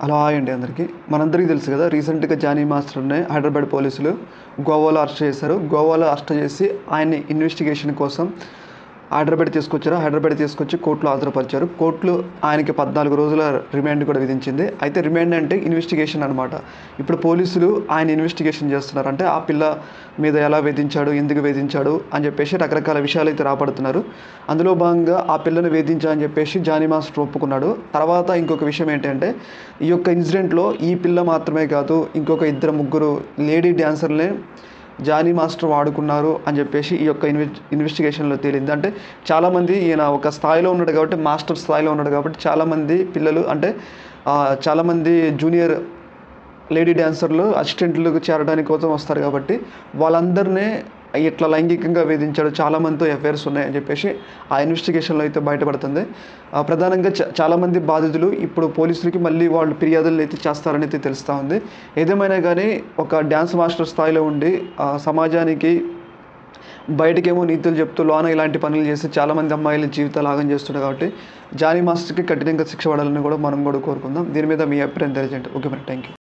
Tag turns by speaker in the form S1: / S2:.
S1: Hello hi అండి అందరికీ. మనందరికీ తెలుసు కదా, రీసెంట్గా జానీ మాస్టర్ని హైదరాబాద్ పోలీసులు గోవాలో అరెస్ట్ చేశారు. గోవాలో అరెస్ట్ చేసి ఆయన్ని ఇన్వెస్టిగేషన్ కోసం హైదరాబాద్ తీసుకొచ్చారు. హైదరాబాద్ తీసుకొచ్చి కోర్టులో హాజరుపరిచారు. కోర్టులో ఆయనకి 14 రోజుల రిమాండ్ కూడా విధించింది. అయితే రిమాండ్ అంటే ఇన్వెస్టిగేషన్ అనమాట. ఇప్పుడు పోలీసులు ఆయన ఇన్వెస్టిగేషన్ చేస్తున్నారు. అంటే ఆ పిల్ల మీద ఎలా వేధించాడు, ఎందుకు వేధించాడు అని చెప్పేసి రకరకాల విషయాలు అయితే రాబడుతున్నారు. అందులో భాగంగా ఆ పిల్లను వేధించా అని చెప్పేసి జానీ మాస్టర్ ఒప్పుకున్నాడు. తర్వాత ఇంకొక విషయం ఏంటంటే, ఈ యొక్క ఇన్సిడెంట్లో ఈ పిల్ల మాత్రమే కాదు, ఇంకొక ఇద్దరు ముగ్గురు లేడీ డ్యాన్సర్లే జానీ మాస్టర్ వాడుకున్నారు అని చెప్పేసి ఈ యొక్క ఇన్వెస్టిగేషన్లో తేలింది. అంటే చాలామంది ఈయన ఒక స్థాయిలో ఉన్నాడు కాబట్టి, మాస్టర్ స్థాయిలో ఉన్నాడు కాబట్టి చాలామంది పిల్లలు అంటే చాలామంది జూనియర్ లేడీ డ్యాన్సర్లు అసిస్టెంట్లకు చేరడానికి కోసం వస్తారు కాబట్టి వాళ్ళందరినీ ఇట్లా లైంగికంగా వేధించాడు, చాలామందితో ఎఫ్ఐఆర్స్ ఉన్నాయని చెప్పేసి ఆ ఇన్వెస్టిగేషన్లో అయితే బయటపడుతుంది. ప్రధానంగా చాలామంది బాధితులు ఇప్పుడు పోలీసులకి మళ్ళీ వాళ్ళు ఫిర్యాదులు అయితే చేస్తారని అయితే తెలుస్తూ ఉంది. ఏదేమైనా కానీ ఒక డ్యాన్స్ మాస్టర్ స్థాయిలో ఉండి సమాజానికి బయటకేమో నీతులు చెప్తూ లోన ఇలాంటి పనులు చేసి చాలామంది అమ్మాయిల జీవితాలు ఆగం చేస్తున్నారు కాబట్టి జానీ మాస్టర్కి కఠినంగా శిక్ష పడాలని కూడా మనం కూడా కోరుకుందాం. దీని మీద మీ అభిప్రాయం తెలియజేయండి. ఓకే మరి, థ్యాంక్ యూ.